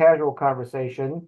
casual conversation.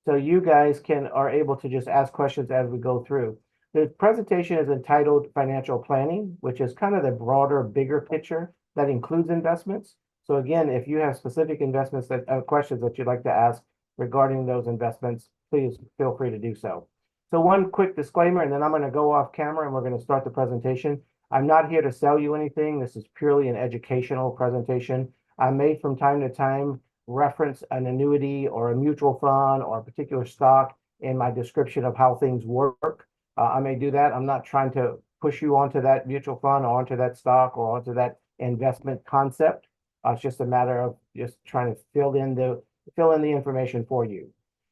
So you guys are able to just ask questions as we go through. The presentation is entitled Financial Planning, which is kind of the broader, bigger picture that includes investments. So again, if you have specific investments questions that you'd like to ask regarding those investments, please feel free to do so. So one quick disclaimer, and then I'm going to go off camera and we're going to start the presentation. I'm not here to sell you anything. This is purely an educational presentation. I may from time to time reference an annuity or a mutual fund or a particular stock in my description of how things work. I may do that. I'm not trying to push you onto that mutual fund or onto that stock or onto that investment concept. It's just a matter of just trying to fill in the information for you.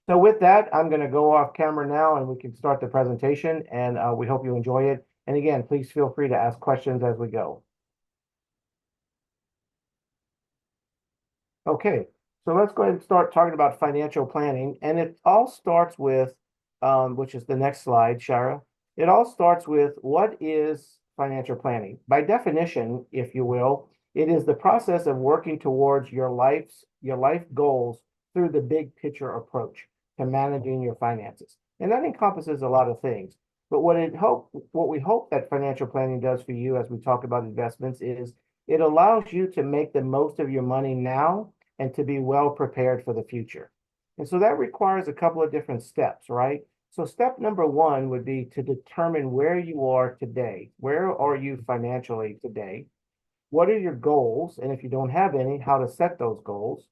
So with that, I'm going to go off camera now and we can start the presentation, and we hope you enjoy it. And again, please feel free to ask questions as we go. Okay, so let's go ahead and start talking about financial planning. And it all starts with, which is the next slide, Shara. It all starts with, what is financial planning? By definition, if you will, it is the process of working towards your life goals through the big picture approach to managing your finances. And that encompasses a lot of things. But what we hope that financial planning does for you as we talk about investments is it allows you to make the most of your money now and to be well prepared for the future. And so that requires a couple of different steps, right? So step number one would be to determine where you are today. Where are you financially today? What are your goals? And if you don't have any, how to set those goals.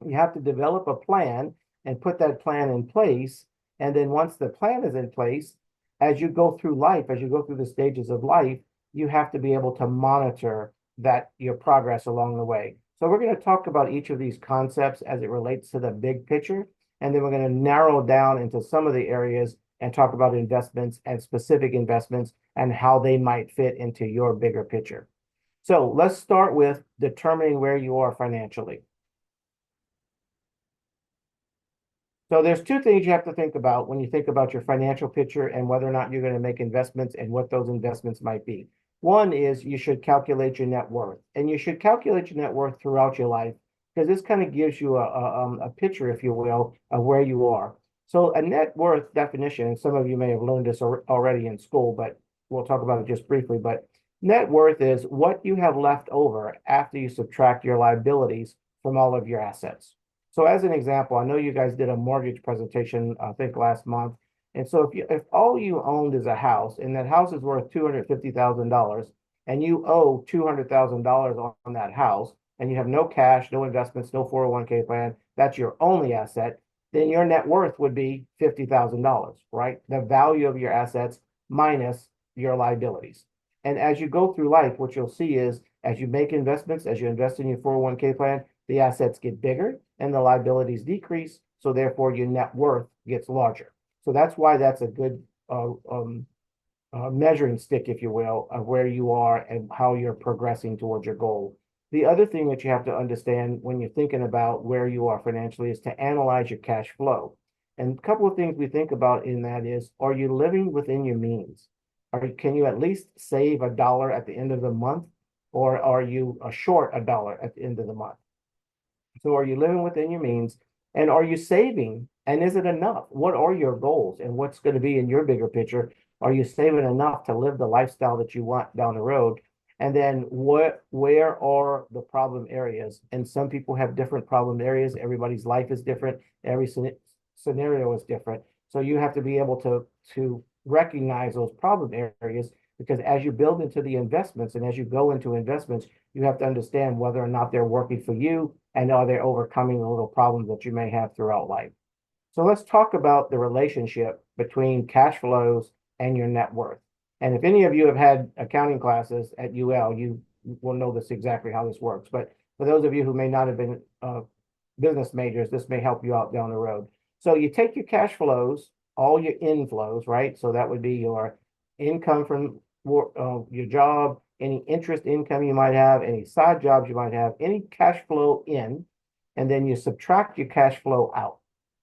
You have to develop a plan and put that plan in place. And then once the plan is in place, as you go through life, as you go through the stages of life, you have to be able to monitor your progress along the way. So we're going to talk about each of these concepts as it relates to the big picture. And then we're going to narrow down into some of the areas and talk about investments and specific investments and how they might fit into your bigger picture. So let's start with determining where you are financially. So there's two things you have to think about when you think about your financial picture and whether or not you're going to make investments and what those investments might be. One is you should calculate your net worth, and you should calculate your net worth throughout your life, because this kind of gives you a picture, if you will, of where you are. So a net worth definition, and some of you may have learned this already in school, but we'll talk about it just briefly. But net worth is what you have left over after you subtract your liabilities from all of your assets. So as an example, I know you guys did a mortgage presentation, I think last month. And so if all you owned is a house and that house is worth $250,000 and you owe $200,000 on that house and you have no cash, no investments, no 401k plan, that's your only asset, then your net worth would be $50,000, right? The value of your assets minus your liabilities. And as you go through life, what you'll see is as you make investments, as you invest in your 401k plan, the assets get bigger and the liabilities decrease. So therefore your net worth gets larger. So that's why that's a good measuring stick, if you will, of where you are and how you're progressing towards your goal. The other thing that you have to understand when you're thinking about where you are financially is to analyze your cash flow. And a couple of things we think about in that is, are you living within your means? Can you at least save $1 at the end of the month? Or are you short $1 at the end of the month? So are you living within your means? And are you saving? And is it enough? What are your goals? And what's going to be in your bigger picture? Are you saving enough to live the lifestyle that you want down the road? And then where are the problem areas? And some people have different problem areas. Everybody's life is different. Every scenario is different. So you have to be able to recognize those problem areas, because as you build into the investments and as you go into investments, you have to understand whether or not they're working for you and are they overcoming the little problems that you may have throughout life. So let's talk about the relationship between cash flows and your net worth. And if any of you have had accounting classes at UL, you will know this exactly how this works. But for those of you who may not have been business majors, this may help you out down the road. So you take your cash flows, all your inflows, right? So that would be your income from your job, any interest income you might have, any side jobs you might have, any cash flow in, and then you subtract your cash flow out.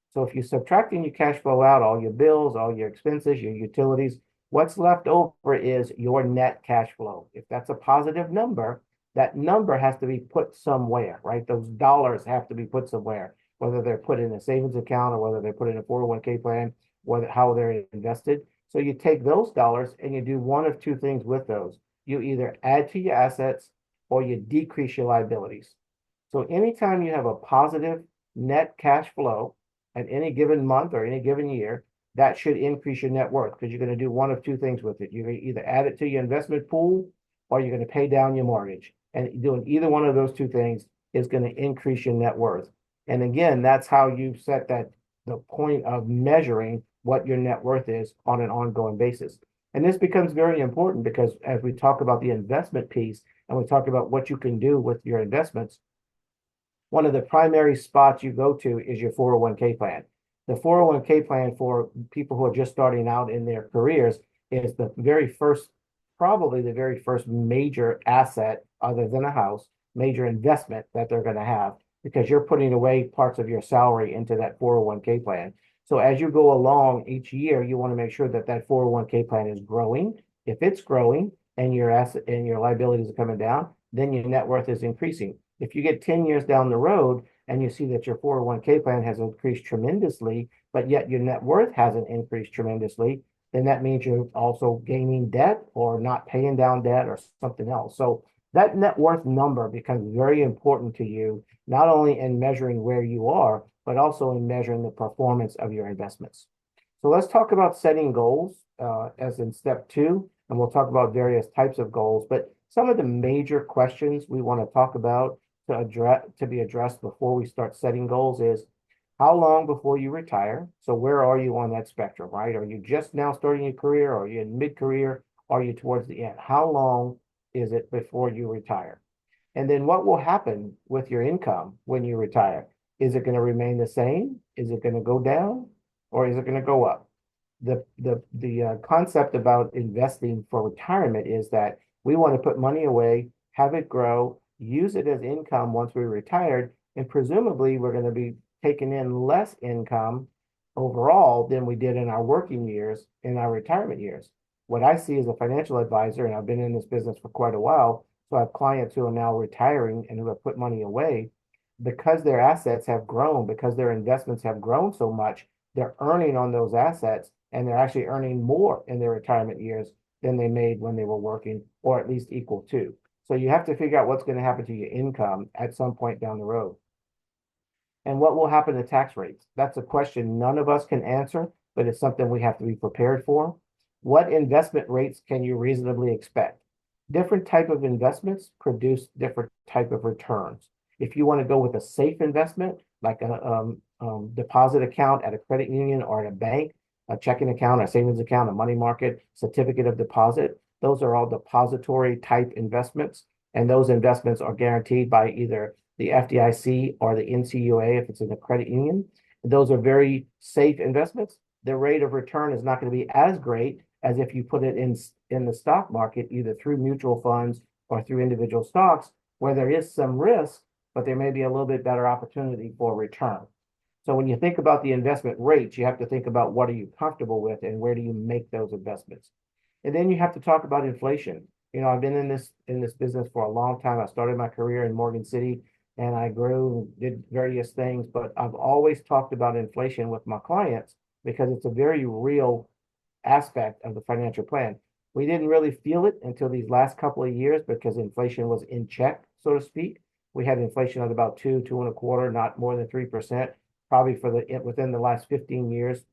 So if you're subtracting your cash flow out, all your bills, all your expenses, your utilities, what's left over is your net cash flow. If that's a positive number, that number has to be put somewhere, right? Those dollars have to be put somewhere. whether they're put in a savings account or whether they're put in a 401k plan, whether how they're invested. So you take those dollars and you do one of two things with those. You either add to your assets or you decrease your liabilities. So anytime you have a positive net cash flow at any given month or any given year, that should increase your net worth because you're going to do one of two things with it. You're going to either add it to your investment pool or you're going to pay down your mortgage. And doing either one of those two things is going to increase your net worth. And again, that's how you set that the point of measuring what your net worth is on an ongoing basis. And this becomes very important because as we talk about the investment piece and we talk about what you can do with your investments, one of the primary spots you go to is your 401k plan. The 401k plan for people who are just starting out in their careers is the very first, probably the very first major asset other than a house, major investment that they're going to have because you're putting away parts of your salary into that 401k plan. So as you go along each year, you want to make sure that that 401k plan is growing. If it's growing and your asset and your liabilities are coming down, then your net worth is increasing. If you get 10 years down the road and you see that your 401k plan has increased tremendously, but yet your net worth hasn't increased tremendously, then that means you're also gaining debt or not paying down debt or something else. So that net worth number becomes very important to you, not only in measuring where you are, but also in measuring the performance of your investments. So let's talk about setting goals as in step 2, and we'll talk about various types of goals. But some of the major questions we want to talk about to be addressed before we start setting goals is how long before you retire? So where are you on that spectrum, right? Are you just now starting your career? Or are you in mid-career? Are you towards the end? How long is it before you retire? And then what will happen with your income when you retire? Is it going to remain the same? Is it going to go down? Or is it going to go up? The concept about investing for retirement is that we want to put money away, have it grow, use it as income once we're retired, and presumably we're going to be taking in less income overall than we did in our working years, in our retirement years. What I see as a financial advisor, and I've been in this business for quite a while, so I have clients who are now retiring and who have put money away because their assets have grown, because their investments have grown so much, they're earning on those assets and they're actually earning more in their retirement years than they made when they were working, or at least equal to. So you have to figure out what's going to happen to your income at some point down the road. And what will happen to tax rates? That's a question none of us can answer, but it's something we have to be prepared for. What investment rates can you reasonably expect? Different type of investments produce different type of returns. If you want to go with a safe investment, like a deposit account at a credit union or at a bank, a checking account, a savings account, a money market, certificate of deposit, those are all depository type investments. And those investments are guaranteed by either the FDIC or the NCUA if it's in a credit union. Those are very safe investments. The rate of return is not going to be as great as if you put it in the stock market, either through mutual funds or through individual stocks, where there is some risk, but there may be a little bit better opportunity for return. So when you think about the investment rates, you have to think about what are you comfortable with and where do you make those investments. And then you have to talk about inflation. You know, I've been in this business for a long time. I started my career in Morgan City and I grew and did various things, but I've always talked about inflation with my clients because it's a very real aspect of the financial plan. We didn't really feel it until these last couple of years because inflation was in check, so to speak. We had inflation at about 2.25, not more than 3%, probably within the last 15 years,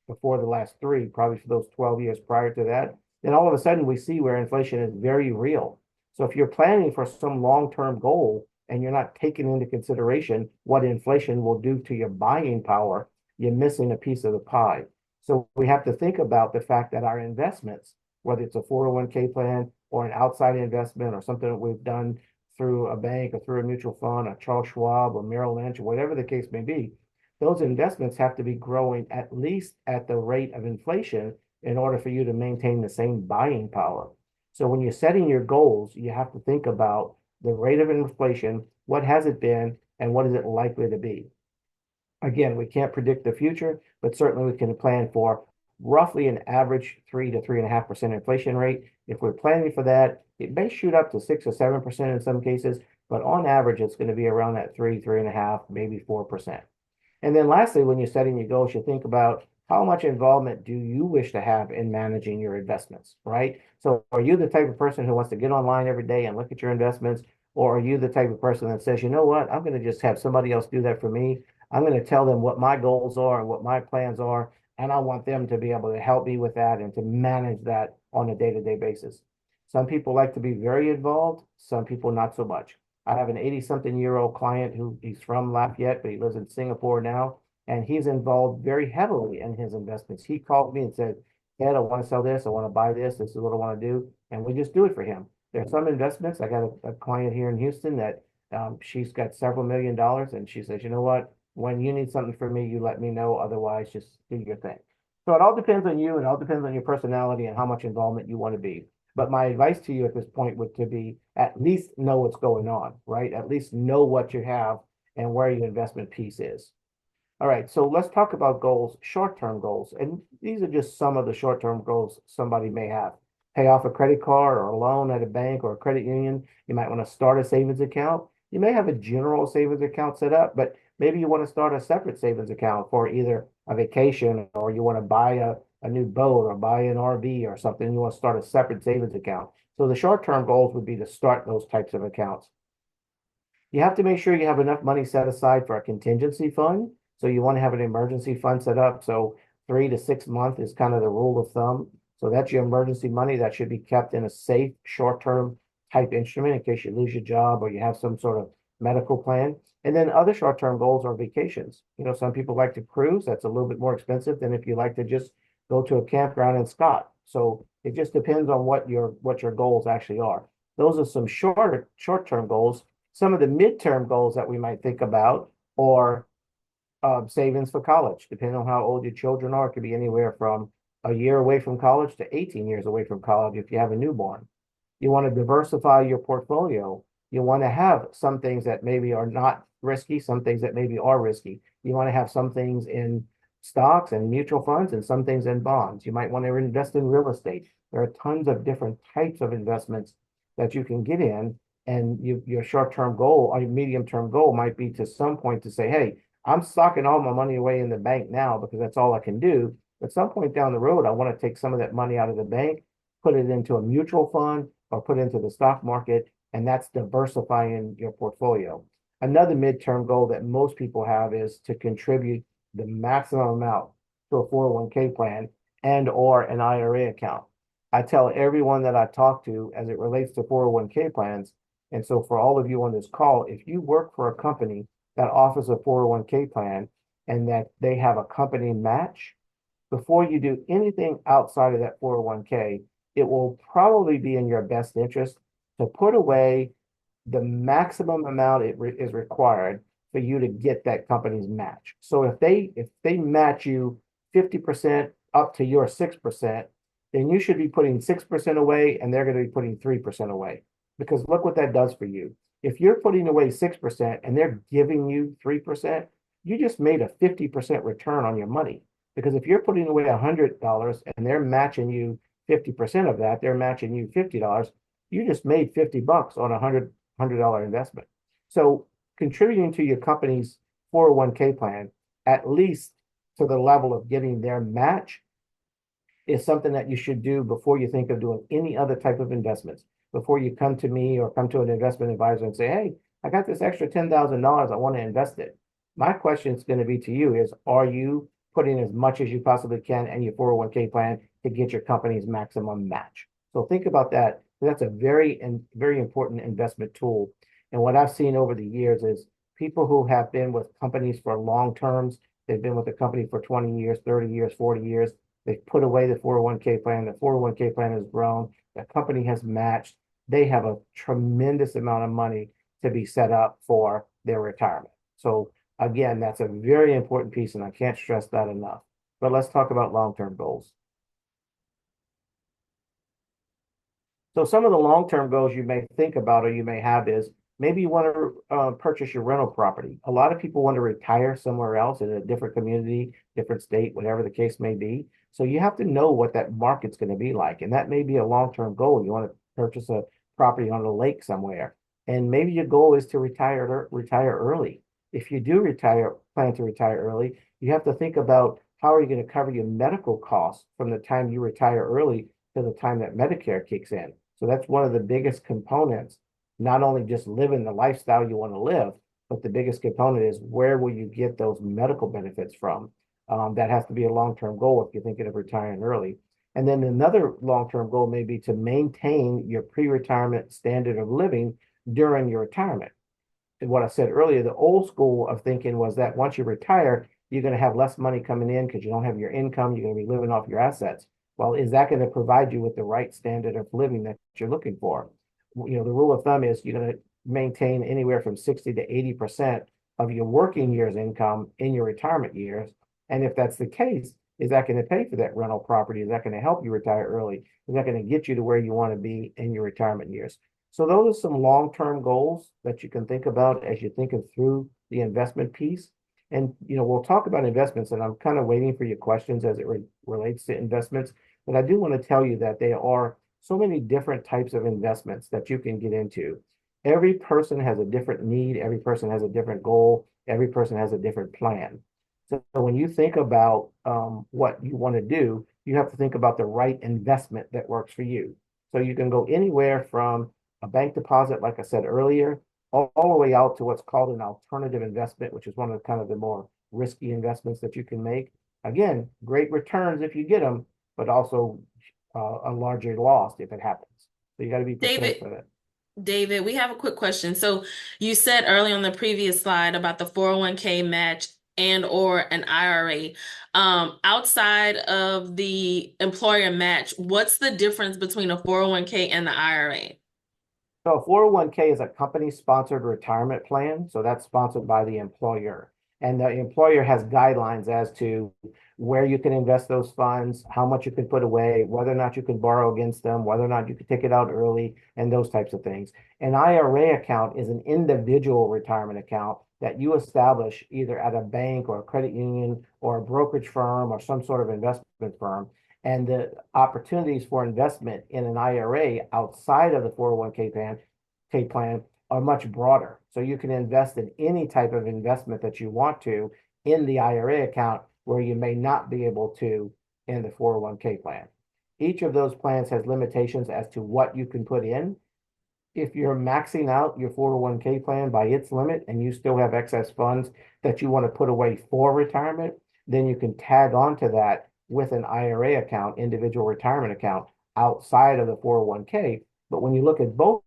before the last 3, probably for those 12 years prior to that. Then all of a sudden we see where inflation is very real. So if you're planning for some long-term goal and you're not taking into consideration what inflation will do to your buying power, you're missing a piece of the pie. So we have to think about the fact that our investments, whether it's a 401k plan or an outside investment or something that we've done through a bank or through a mutual fund, or Charles Schwab or Merrill Lynch, or whatever the case may be, those investments have to be growing at least at the rate of inflation in order for you to maintain the same buying power. So when you're setting your goals, you have to think about the rate of inflation, what has it been, and what is it likely to be. Again, we can't predict the future, but certainly we can plan for roughly an average 3 to 3.5% inflation rate. If we're planning for that, it may shoot up to 6 or 7% in some cases, but on average, it's going to be around that 3.5, maybe 4%. And then lastly, when you're setting your goals, you think about how much involvement do you wish to have in managing your investments, right? So are you the type of person who wants to get online every day and look at your investments? Or are you the type of person that says, you know what, I'm going to just have somebody else do that for me. I'm going to tell them what my goals are and what my plans are, and I want them to be able to help me with that and to manage that on a day-to-day basis. Some people like to be very involved, some people not so much. I have an 80-something-year-old client who he's from Lafayette, but he lives in Singapore now, and he's involved very heavily in his investments. He called me and said, Ed, I want to sell this, I want to buy this is what I want to do. And we just do it for him. There's some investments. I got a client here in Houston that she's got several $1 million, and she says, you know what? When you need something from me, you let me know. Otherwise, just do your thing. So it all depends on you, and it all depends on your personality and how much involvement you want to be. But my advice to you at this point would to be at least know what's going on, right? At least know what you have and where your investment piece is. All right, so let's talk about goals, short-term goals. And these are just some of the short-term goals somebody may have. Pay off a credit card or a loan at a bank or a credit union. You might want to start a savings account. You may have a general savings account set up, but maybe you want to start a separate savings account for either a vacation, or you want to buy a new boat or buy an RV or something. You want to start a separate savings account. So the short-term goals would be to start those types of accounts. You have to make sure you have enough money set aside for a contingency fund. So you want to have an emergency fund set up. So 3 to 6 months is kind of the rule of thumb. So that's your emergency money that should be kept in a safe short-term type instrument in case you lose your job or you have some sort of medical plan. And then other short-term goals are vacations. You know, some people like to cruise. That's a little bit more expensive than if you like to just go to a campground in Scott. So it just depends on what your goals actually are. Those are some short-term goals. Some of the midterm goals that we might think about are savings for college, depending on how old your children are. It could be anywhere from a year away from college to 18 years away from college if you have a newborn. You want to diversify your portfolio. You want to have some things that maybe are not risky, some things that maybe are risky. You want to have some things in stocks and mutual funds and some things in bonds. You might want to invest in real estate. There are tons of different types of investments that you can get in. And your short-term goal or your medium-term goal might be to some point to say, hey, I'm stocking all my money away in the bank now because that's all I can do. At some point down the road, I want to take some of that money out of the bank, put it into a mutual fund or put it into the stock market, and that's diversifying your portfolio. Another midterm goal that most people have is to contribute the maximum amount to a 401k plan and or an IRA account. I tell everyone that I talk to as it relates to 401k plans, and so for all of you on this call, if you work for a company that offers a 401k plan and that they have a company match, before you do anything outside of that 401k, it will probably be in your best interest to put away the maximum amount is required for you to get that company's match. So if they match you 50% up to your 6%, then you should be putting 6% away and they're going to be putting 3% away. Because look what that does for you. If you're putting away 6% and they're giving you 3%, you just made a 50% return on your money. Because if you're putting away $100 and they're matching you 50% of that, they're matching you $50, you just made $50 on a $100 investment. So contributing to your company's 401k plan, at least to the level of getting their match, is something that you should do before you think of doing any other type of investments. Before you come to me or come to an investment advisor and say, hey, I got this extra $10,000, I want to invest it. My question is going to be to you is, are you putting as much as you possibly can in your 401k plan to get your company's maximum match? So think about that. That's a very important investment tool. And what I've seen over the years is people who have been with companies for long terms, they've been with the company for 20 years, 30 years, 40 years. They've put away the 401k plan. The 401k plan has grown. The company has matched. They have a tremendous amount of money to be set up for their retirement. So again, that's a very important piece, and I can't stress that enough. But let's talk about long-term goals. So some of the long-term goals you may think about or you may have is maybe you want to purchase your rental property. A lot of people want to retire somewhere else in a different community, different state, whatever the case may be. So you have to know what that market's going to be like. And that may be a long-term goal. You want to purchase a property on a lake somewhere. And maybe your goal is to retire early. If you do plan to retire early, you have to think about how are you going to cover your medical costs from the time you retire early to the time that Medicare kicks in. So that's one of the biggest components, not only just living the lifestyle you want to live, but the biggest component is where will you get those medical benefits from? That has to be a long-term goal if you're thinking of retiring early. And then another long-term goal may be to maintain your pre-retirement standard of living during your retirement. And what I said earlier, the old school of thinking was that once you retire, you're going to have less money coming in because you don't have your income. You're going to be living off your assets. Well, is that going to provide you with the right standard of living that you're looking for? You know, the rule of thumb is you're going to maintain anywhere from 60 to 80% of your working years income in your retirement years. And if that's the case, is that going to pay for that rental property? Is that going to help you retire early? Is that going to get you to where you want to be in your retirement years? So those are some long-term goals that you can think about as you're thinking through the investment piece. And, you know, we'll talk about investments, and I'm kind of waiting for your questions as it relates to investments. But I do want to tell you that there are so many different types of investments that you can get into. Every person has a different need. Every person has a different goal. Every person has a different plan. So when you think about what you want to do, you have to think about the right investment that works for you. So you can go anywhere from a bank deposit, like I said earlier, all the way out to what's called an alternative investment, which is one of the kind of the more risky investments that you can make. Again, great returns if you get them, but also a larger loss if it happens. So you got to be prepared David, for that. David, we have a quick question. So you said early on the previous slide about the 401k match and or an IRA. Outside of the employer match, what's the difference between a 401k and the IRA? So a 401k is a company-sponsored retirement plan. So that's sponsored by the employer. And the employer has guidelines as to where you can invest those funds, how much you can put away, whether or not you can borrow against them, whether or not you can take it out early, and those types of things. An IRA account is an individual retirement account that you establish either at a bank or a credit union or a brokerage firm or some sort of investment firm. And the opportunities for investment in an IRA outside of the 401k plan are much broader. So you can invest in any type of investment that you want to in the IRA account where you may not be able to in the 401k plan. Each of those plans has limitations as to what you can put in. If you're maxing out your 401k plan by its limit and you still have excess funds that you want to put away for retirement, then you can tag on to that with an IRA account, individual retirement account outside of the 401k. But when you look at both,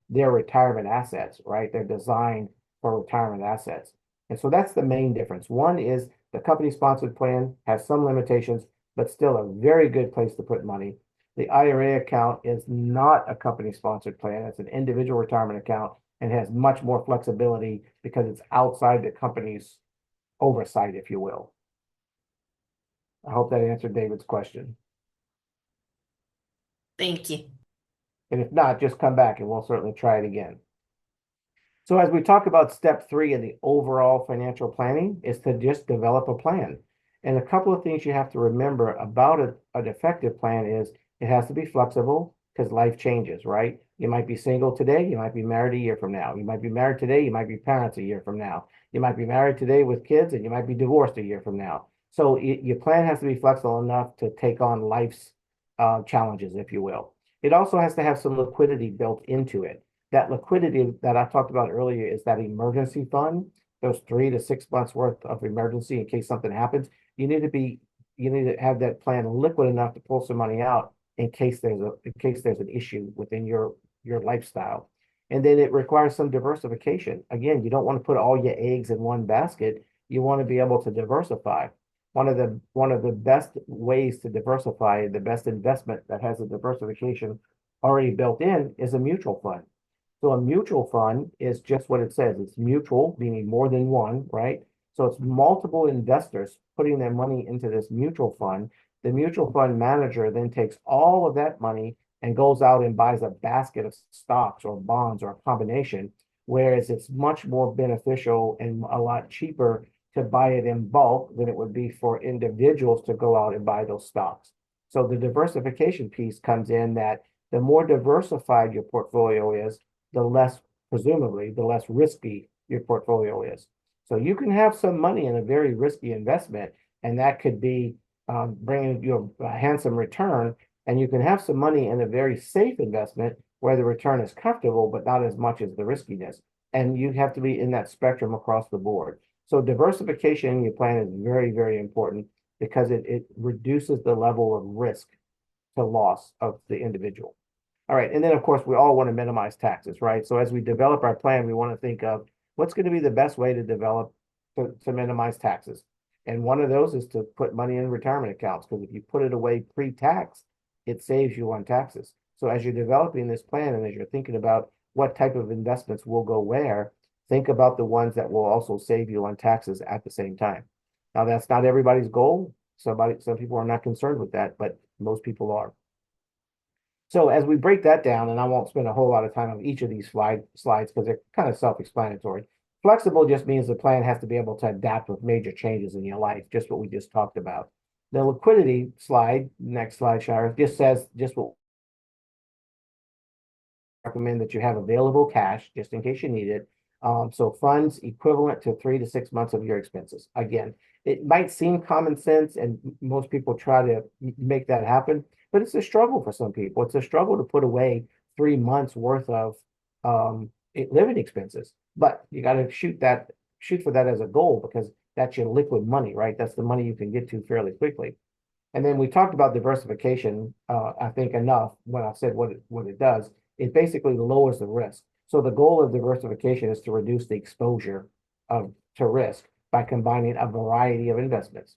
they're retirement assets, right? They're designed for retirement assets. And so that's the main difference. One is the company sponsored plan has some limitations, but still a very good place to put money. The IRA account is not a company sponsored plan. It's an individual retirement account and has much more flexibility because it's outside the company's oversight, if you will. I hope that answered David's question. Thank you. And if not, just come back and we'll certainly try it again. So as we talk about step 3 in the overall financial planning is to just develop a plan. And a couple of things you have to remember about an effective plan is it has to be flexible because life changes, right? You might be single today, you might be married a year from now. You might be married today, you might be parents a year from now. You might be married today with kids and you might be divorced a year from now. So your plan has to be flexible enough to take on life's challenges, if you will. It also has to have some liquidity built into it. That liquidity that I talked about earlier is that emergency fund, those 3 to 6 months worth of emergency in case something happens. You need to have that plan liquid enough to pull some money out in case there's an issue within your lifestyle. And then it requires some diversification. Again, you don't want to put all your eggs in one basket. You want to be able to diversify. One of the best ways to diversify, the best investment that has a diversification already built in is a mutual fund. So a mutual fund is just what it says. It's mutual, meaning more than one, right? So it's multiple investors putting their money into this mutual fund. The mutual fund manager then takes all of that money and goes out and buys a basket of stocks or bonds or a combination, whereas it's much more beneficial and a lot cheaper to buy it in bulk than it would be for individuals to go out and buy those stocks. So the diversification piece comes in that the more diversified your portfolio is, the less presumably, the less risky your portfolio is. So you can have some money in a very risky investment, and that could be bringing you a handsome return. And you can have some money in a very safe investment where the return is comfortable, but not as much as the riskiness. And you have to be in that spectrum across the board. So diversification in your plan is very, very important because it reduces the level of risk to loss of the individual. All right. And then, of course, we all want to minimize taxes, right? So as we develop our plan, we want to think of what's going to be the best way to develop to minimize taxes. And one of those is to put money in retirement accounts, because if you put it away pre-tax, it saves you on taxes. So as you're developing this plan and as you're thinking about what type of investments will go where, think about the ones that will also save you on taxes at the same time. Now, that's not everybody's goal. Some people are not concerned with that, but most people are. So as we break that down, and I won't spend a whole lot of time on each of these slides because they're kind of self-explanatory. Flexible just means the plan has to be able to adapt with major changes in your life, just what we just talked about. The liquidity slide, next slide, Shira, just says just what we recommend that you have available cash just in case you need it. So funds equivalent to 3 to 6 months of your expenses. Again, it might seem common sense, and most people try to make that happen, but it's a struggle for some people. It's a struggle to put away 3 months worth of living expenses. But you got to shoot for that as a goal, because that's your liquid money, right? That's the money you can get to fairly quickly. And then we talked about diversification, I think enough when I said what it does. It basically lowers the risk. So the goal of diversification is to reduce the exposure to risk by combining a variety of investments: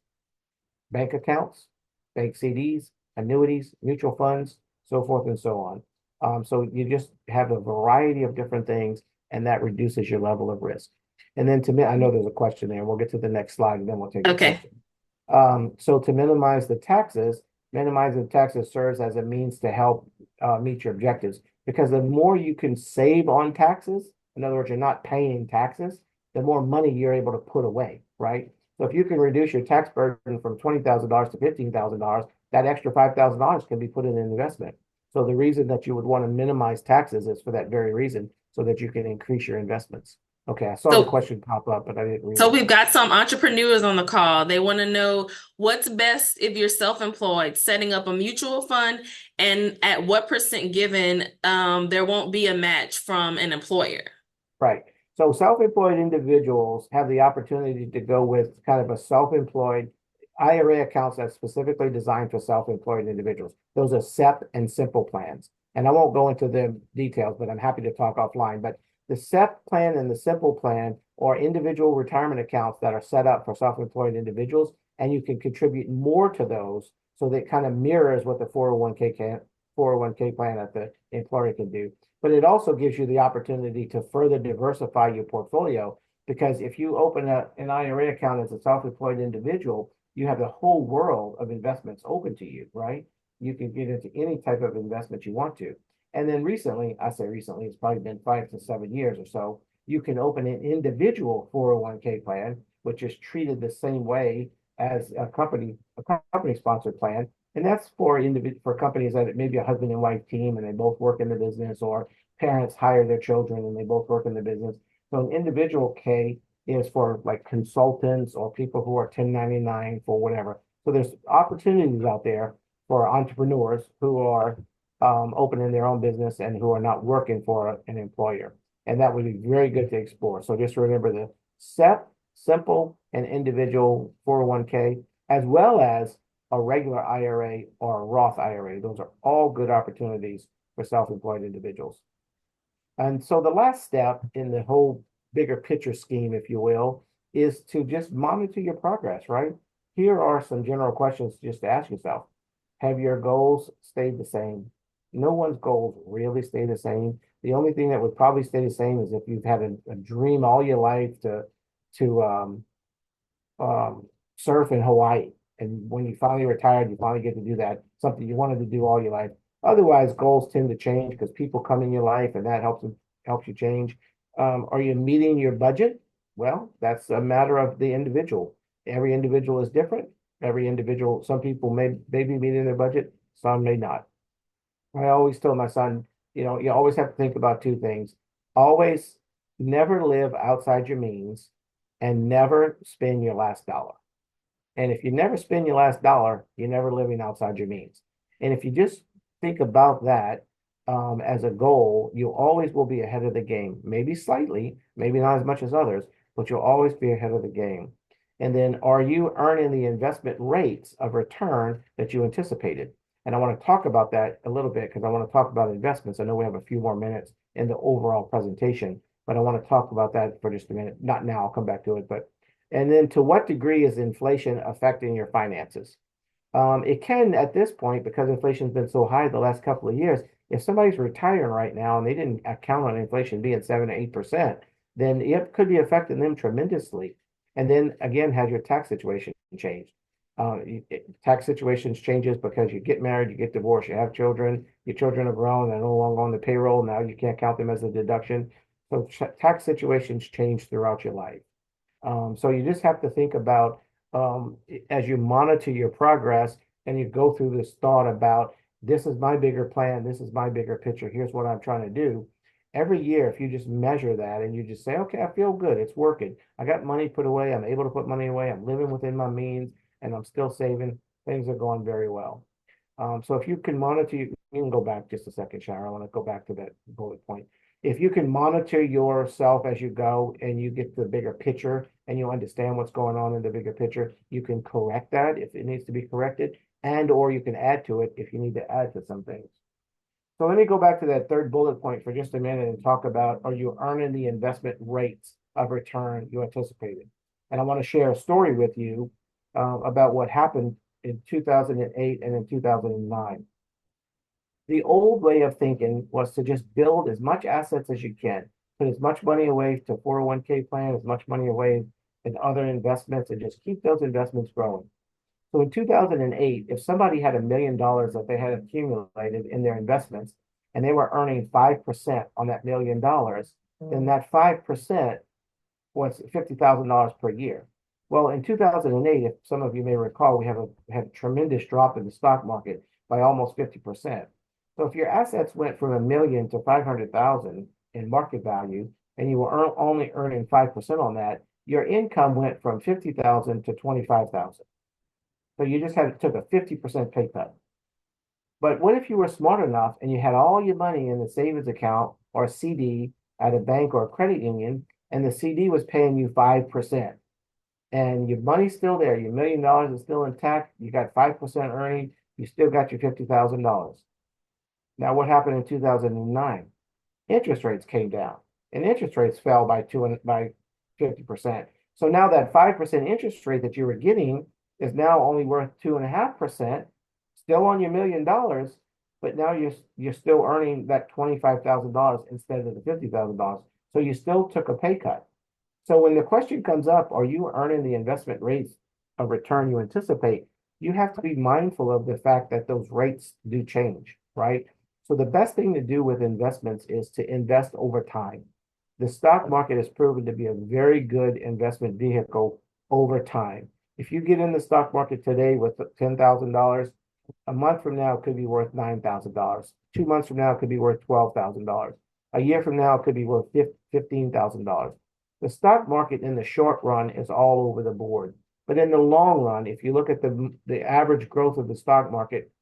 bank accounts, bank CDs, annuities, mutual funds, so forth and so on. So you just have a variety of different things, and that reduces your level of risk. And then I know there's a question there. We'll get to the next slide, and then we'll take the Okay. question. So to minimizing the taxes serves as a means to help meet your objectives, because the more you can save on taxes, in other words, you're not paying taxes, the more money you're able to put away, right? So if you can reduce your tax burden from $20,000 to $15,000, that extra $5,000 can be put in an investment. So the reason that you would want to minimize taxes is for that very reason, so that you can increase your investments. Okay, I saw the So question pop up, but I didn't read So it. we've got some entrepreneurs on the call. They want to know what's best if you're self-employed, setting up a mutual fund, and at what percent given there won't be a match from an employer. Right. So self-employed individuals have the opportunity to go with kind of a self-employed IRA accounts that's specifically designed for self-employed individuals. Those are SEP and Simple plans. And I won't go into the details, but I'm happy to talk offline. But the SEP plan and the Simple plan are individual retirement accounts that are set up for self-employed individuals, and you can contribute more to those, so that it kind of mirrors what the 401k plan that the employer can do. But it also gives you the opportunity to further diversify your portfolio, because if you open an IRA account as a self-employed individual, you have the whole world of investments open to you, right? You can get into any type of investment you want to. And then recently, I say recently, it's probably been 5 to 7 years or so, you can open an individual 401k plan, which is treated the same way as a company sponsored plan. And that's for companies that maybe a husband and wife team and they both work in the business, or parents hire their children and they both work in the business. So an individual K is for like consultants or people who are 1099 for whatever. So there's opportunities out there for entrepreneurs who are opening their own business and who are not working for an employer. And that would be very good to explore. So just remember the SEP, Simple, and individual 401k, as well as a regular IRA or a Roth IRA. Those are all good opportunities for self-employed individuals. And so the last step in the whole bigger picture scheme, if you will, is to just monitor your progress, right? Here are some general questions just to ask yourself. Have your goals stayed the same? No one's goals really stay the same. The only thing that would probably stay the same is if you've had a dream all your life to surf in Hawaii. And when you finally retired, you finally get to do that, something you wanted to do all your life. Otherwise, goals tend to change because people come in your life and that helps you change. Are you meeting your budget? Well, that's a matter of the individual. Every individual is different. Some people may be meeting their budget, some may not. I always tell my son, you always have to think about two things. always never live outside your means and never spend your last dollar. And if you never spend your last dollar, you're never living outside your means. And if you just think about that as a goal, you always will be ahead of the game. Maybe slightly, maybe not as much as others, but you'll always be ahead of the game. And then are you earning the investment rates of return that you anticipated? And I want to talk about that a little bit because I want to talk about investments. I know we have a few more minutes in the overall presentation, but I want to talk about that for just a minute. Not now, I'll come back to it, but and then to what degree is inflation affecting your finances? It can at this point, because inflation's been so high the last couple of years, if somebody's retiring right now and they didn't account on inflation being 7 to 8%, then it could be affecting them tremendously. And then again, has your tax situation changed? Tax situations changes because you get married, you get divorced, you have children, your children are grown, they're no longer on the payroll. Now you can't count them as a deduction. So tax situations change throughout your life. So you just have to think about as you monitor your progress and you go through this thought about this is my bigger plan, this is my bigger picture, here's what I'm trying to do. Every year, if you just measure that and you just say, okay, I feel good, it's working. I got money put away, I'm able to put money away, I'm living within my means, and I'm still saving, things are going very well. So if you can monitor, you can go back just a second, Shara. I want to go back to that bullet point. If you can monitor yourself as you go and you get the bigger picture and you understand what's going on in the bigger picture, you can correct that if it needs to be corrected, and or you can add to it if you need to add to some things. So let me go back to that third bullet point for just a minute and talk about, are you earning the investment rates of return you anticipated? And I want to share a story with you about what happened in 2008 and in 2009. The old way of thinking was to just build as much assets as you can, put as much money away to 401k plan, as much money away in other investments, and just keep those investments growing. So in 2008, if somebody had $1 million that they had accumulated in their investments and they were earning 5% on that $1 million, then that 5% was $50,000 per year. Well, in 2008, if some of you may recall, we had a tremendous drop in the stock market by almost 50%. So if your assets went from $1 million to 500,000 in market value, and you were only earning 5% on that, your income went from 50,000 to 25,000. So you just took a 50% pay cut. But what if you were smart enough and you had all your money in a savings account or a CD at a bank or a credit union, and the CD was paying you 5%, and your money's still there, your $1 million is still intact, you got 5% earning, you still got your $50,000. Now, what happened in 2009? Interest rates came down, and interest rates fell by 50%. So now that 5% interest rate that you were getting is now only worth 2.5%, still on your $1 million, but now you're still earning that $25,000 instead of the $50,000. So you still took a pay cut. So when the question comes up, are you earning the investment rates of return you anticipate? You have to be mindful of the fact that those rates do change, right? So the best thing to do with investments is to invest over time. The stock market has proven to be a very good investment vehicle over time. If you get in the stock market today with $10,000, a month from now it could be worth $9,000. 2 months from now it could be worth $12,000. A year from now it could be worth $15,000. The stock market in the short run is all over the board. But in the long run, if you look at the average growth of the stock market,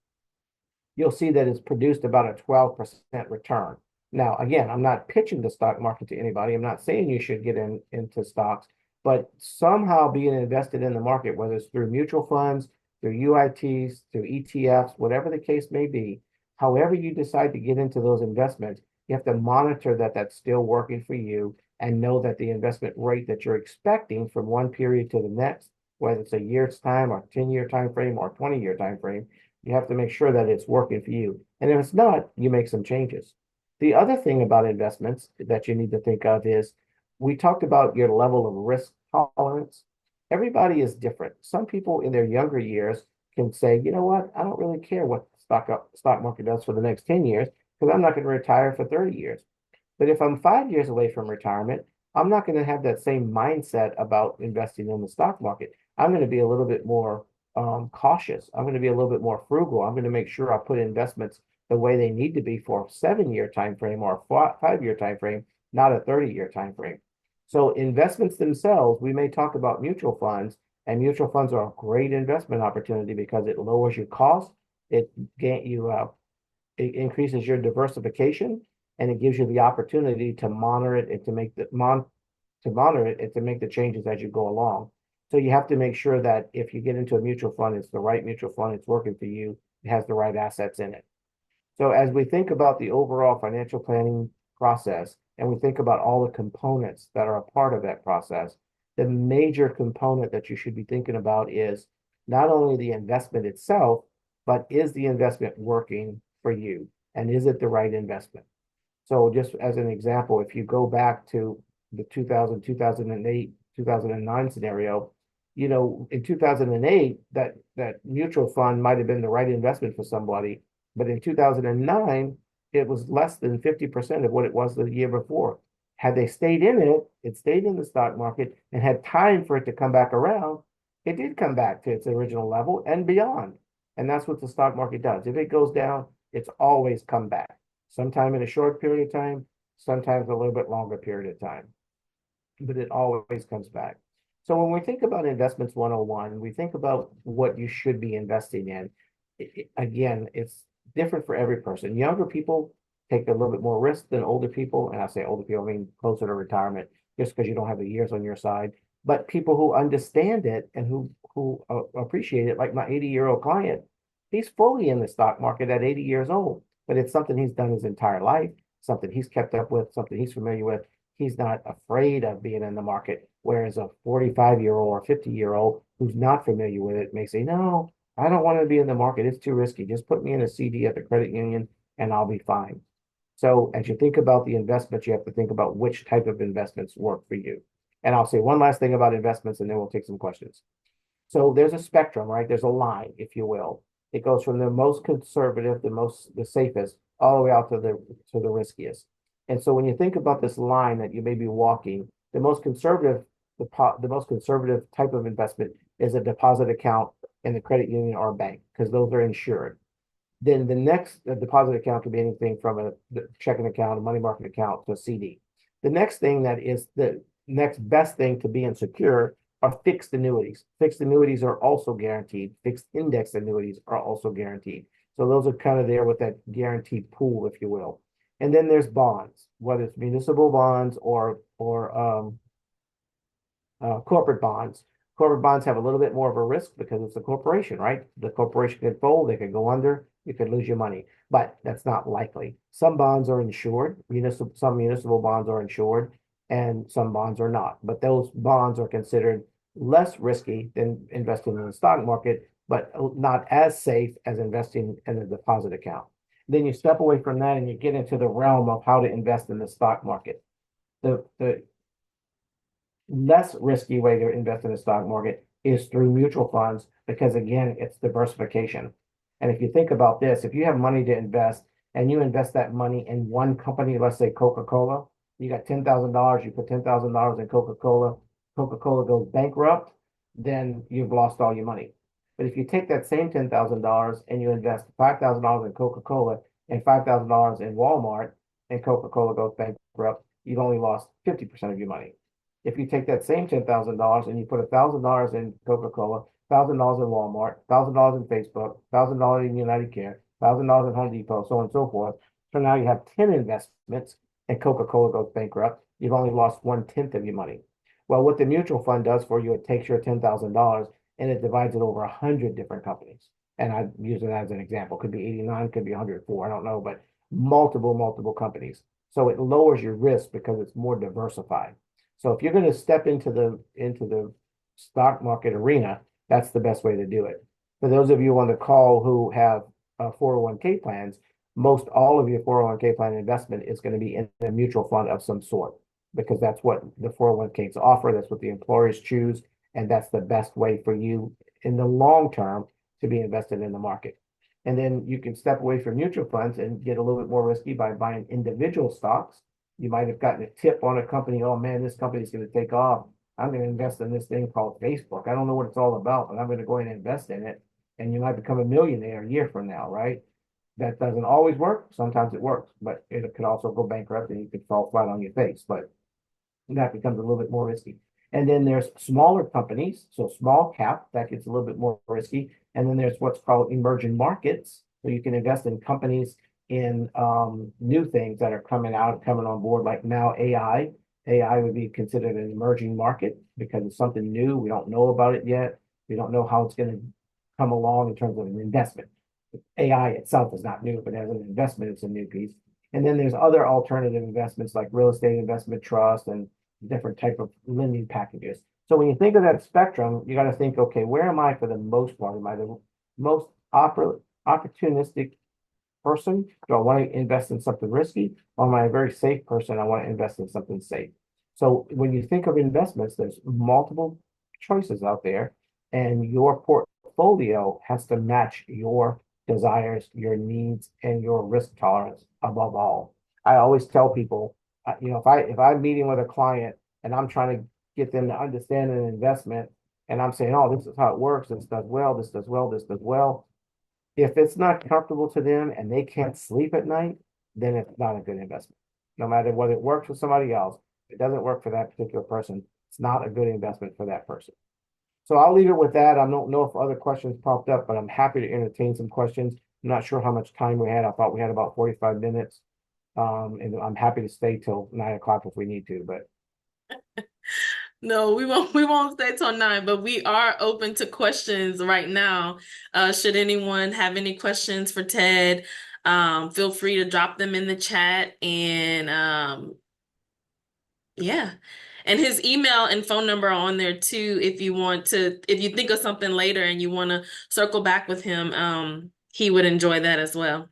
you'll see that it's produced about a 12% return. Now, again, I'm not pitching the stock market to anybody. I'm not saying you should get into stocks, but somehow being invested in the market, whether it's through mutual funds, through UITs, through ETFs, whatever the case may be, however you decide to get into those investments, you have to monitor that that's still working for you and know that the investment rate that you're expecting from one period to the next, whether it's a year's time or 10-year time frame or 20-year time frame, you have to make sure that it's working for you. And if it's not, you make some changes. The other thing about investments that you need to think of is we talked about your level of risk tolerance. Everybody is different. Some people in their younger years can say, you know what, I don't really care what the stock market does for the next 10 years because I'm not going to retire for 30 years. But if I'm 5 years away from retirement, I'm not going to have that same mindset about investing in the stock market. I'm going to be a little bit more cautious. I'm going to be a little bit more frugal. I'm going to make sure I put investments the way they need to be for a 7-year time frame or a 5-year time frame not a 30-year time frame. So investments themselves, we may talk about mutual funds, and mutual funds are a great investment opportunity because it lowers your cost, it gain you it increases your diversification, and it gives you the opportunity to monitor it and to make the to monitor it and to make the changes as you go along. So you have to make sure that if you get into a mutual fund, it's the right mutual fund, it's working for you, it has the right assets in it. So as we think about the overall financial planning process, and we think about all the components that are a part of that process, the major component that you should be thinking about is not only the investment itself, but is the investment working for you? And is it the right investment? So just as an example, if you go back to the 2000, 2008, 2009 scenario, in 2008, that mutual fund might have been the right investment for somebody, but in 2009, it was less than 50% of what it was the year before. Had they stayed in it, it stayed in the stock market and had time for it to come back around, it did come back to its original level and beyond. And that's what the stock market does. If it goes down, it's always come back, sometime in a short period of time, sometimes a little bit longer period of time, but it always comes back. So when we think about investments 101, we think about what you should be investing in. Again, it's different for every person. Younger people take a little bit more risk than older people. And I say older people, I mean closer to retirement, just because you don't have the years on your side. But people who understand it and who appreciate it, like my 80-year-old client, he's fully in the stock market at 80 years old, but it's something he's done his entire life, something he's kept up with, something he's familiar with. He's not afraid of being in the market. Whereas a 45-year-old or 50-year-old who's not familiar with it may say, no, I don't want to be in the market. It's too risky. Just put me in a CD at the credit union and I'll be fine. So as you think about the investments, you have to think about which type of investments work for you. And I'll say one last thing about investments and then we'll take some questions. So there's a spectrum, right? There's a line, if you will. It goes from the most conservative, the safest, all the way out to the riskiest. And so when you think about this line that you may be walking, the most conservative, the most conservative type of investment is a deposit account in the credit union or bank, because those are insured. Then the next deposit account could be anything from a checking account, a money market account to a CD. The next thing that is the next best thing to be insecure are fixed annuities. Fixed annuities are also guaranteed. Fixed index annuities are also guaranteed. So those are kind of there with that guaranteed pool, if you will. And then there's bonds, whether it's municipal bonds or corporate bonds. Corporate bonds have a little bit more of a risk because it's a corporation, right? The corporation could fold, they could go under, you could lose your money, but that's not likely. Some bonds are insured, some municipal bonds are insured, and some bonds are not. But those bonds are considered less risky than investing in the stock market, but not as safe as investing in a deposit account. Then you step away from that and you get into the realm of how to invest in the stock market. The less risky way to invest in the stock market is through mutual funds because again, it's diversification. And if you think about this, if you have money to invest and you invest that money in one company, let's say Coca-Cola, you got $10,000, you put $10,000 in Coca-Cola, Coca-Cola goes bankrupt, then you've lost all your money. But if you take that same $10,000 and you invest $5,000 in Coca-Cola and $5,000 in Walmart and Coca-Cola goes bankrupt, you've only lost 50% of your money. If you take that same $10,000 and you put $1,000 in Coca-Cola, $1,000 in Walmart, $1,000 in Facebook, $1,000 in United Care, $1,000 in Home Depot, so on and so forth. So now you have 10 investments and Coca-Cola goes bankrupt. You've only lost 1/10 of your money. Well, what the mutual fund does for you, it takes your $10,000 and it divides it over 100 different companies. And I use it as an example. Could be 89, could be 104, I don't know, but multiple companies. So it lowers your risk because it's more diversified. So if you're going to step into the stock market arena, that's the best way to do it. For those of you on the call who have 401k plans, most all of your 401k plan investment is going to be in a mutual fund of some sort because that's what the 401ks offer. That's what the employers choose. And that's the best way for you in the long term to be invested in the market. And then you can step away from mutual funds and get a little bit more risky by buying individual stocks. You might have gotten a tip on a company. Oh man, this company is going to take off. I'm going to invest in this thing called Facebook. I don't know what it's all about, but I'm going to go in and invest in it. And you might become a millionaire a year from now, right? That doesn't always work. Sometimes it works, but it could also go bankrupt and you could fall flat on your face. But that becomes a little bit more risky. And then there's smaller companies, so small cap, that gets a little bit more risky. And then there's what's called emerging markets. So you can invest in companies in new things that are coming out, coming on board, like now AI. AI would be considered an emerging market because it's something new. We don't know about it yet. We don't know how it's going to come along in terms of an investment. AI itself is not new, but as an investment, it's a new piece. And then there's other alternative investments like real estate investment trust and different type of lending packages. So when you think of that spectrum, you got to think, okay, where am I for the most part? Am I the most opportunistic person? Do I want to invest in something risky? Or am I a very safe person? I want to invest in something safe. So when you think of investments, there's multiple choices out there, and your portfolio has to match your desires, your needs, and your risk tolerance above all. I always tell people, if I'm meeting with a client and I'm trying to get them to understand an investment, and I'm saying, oh, this is how it works, this does well, this does well, this does well. If it's not comfortable to them and they can't sleep at night, then it's not a good investment. No matter whether it works for somebody else, if it doesn't work for that particular person, it's not a good investment for that person. So I'll leave it with that. I don't know if other questions popped up, but I'm happy to entertain some questions. I'm not sure how much time we had. I thought we had about 45 minutes. And I'm happy to stay till 9 o'clock if we need to, but No, we won't stay till 9, but we are open to questions right now. Should anyone have any questions for Ted, feel free to drop them in the chat and yeah. And his email and phone number are on there too if you think of something later and you want to circle back with him, he would enjoy that as well.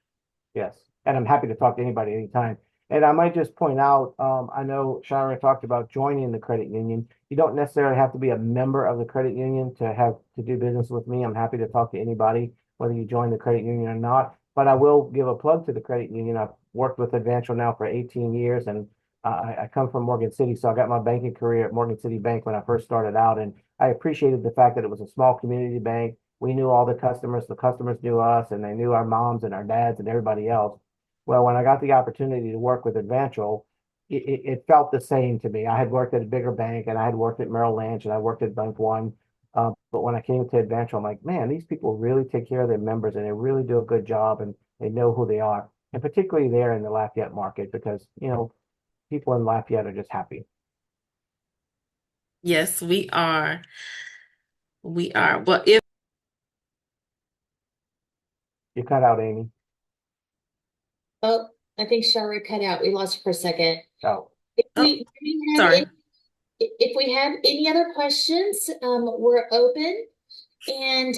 yes. And I'm happy to talk to anybody anytime. And I might just point out, I know Shira talked about joining the credit union. You don't necessarily have to be a member of the credit union to do business with me. I'm happy to talk to anybody, whether you join the credit union or not. But I will give a plug to the credit union. I've worked with Advantial now for 18 years, and I come from Morgan City, so I got my banking career at Morgan City Bank when I first started out, and I appreciated the fact that it was a small community bank. We knew all the customers knew us, and they knew our moms and our dads and everybody else. Well, when I got the opportunity to work with Advantial, it felt the same to me. I had worked at a bigger bank and I had worked at Merrill Lynch and I worked at Bank One. But when I came to Advantial, I'm like, man, these people really take care of their members and they really do a good job and they know who they are. And particularly there in the Lafayette market because, people in Lafayette are just happy. Yes, we are. We are. Well, if You cut out, Amy. Oh, I think Shari cut out. We lost her for a second. Oh, If oh, we have sorry. if we have any other questions, we're open. And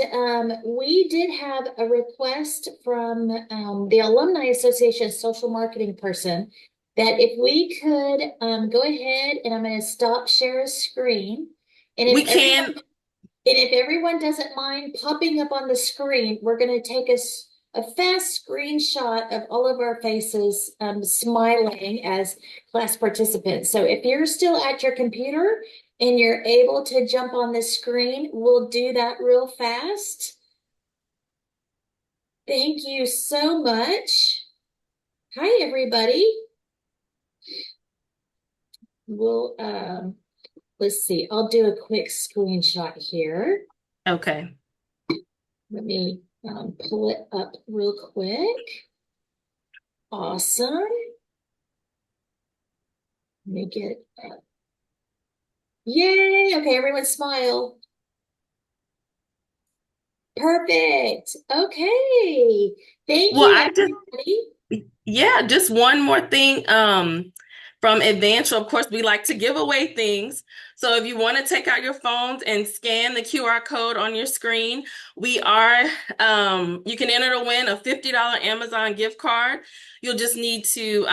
we did have a request from the Alumni Association social marketing person that if we could go ahead and I'm going to stop share a screen. And We if everyone can. and if everyone doesn't mind popping up on the screen, we're going to take a fast screenshot of all of our faces smiling as class participants. So if you're still at your computer and you're able to jump on the screen, we'll do that real fast. Thank you so much. Hi, everybody. We'll, let's see, I'll do a quick screenshot here. Okay. Let me pull it up real quick. Awesome. Let me get up. Yay! Okay, everyone smile. Perfect. Okay. Thank Well, you, I just everybody. Yeah, just one more thing. From Advantial, of course, we like to give away things. So if you want to take out your phones and scan the QR code on your screen, you can enter to win a $50 Amazon gift card. You'll just need to,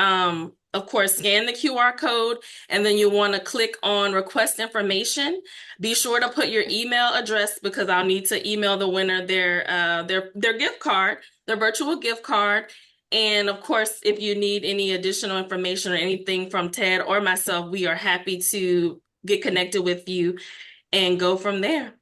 of course, scan the QR code, and then you want to click on request information. Be sure to put your email address because I'll need to email the winner their gift card, their virtual gift card. And of course, if you need any additional information or anything from Ted or myself, we are happy to get connected with you and go from there.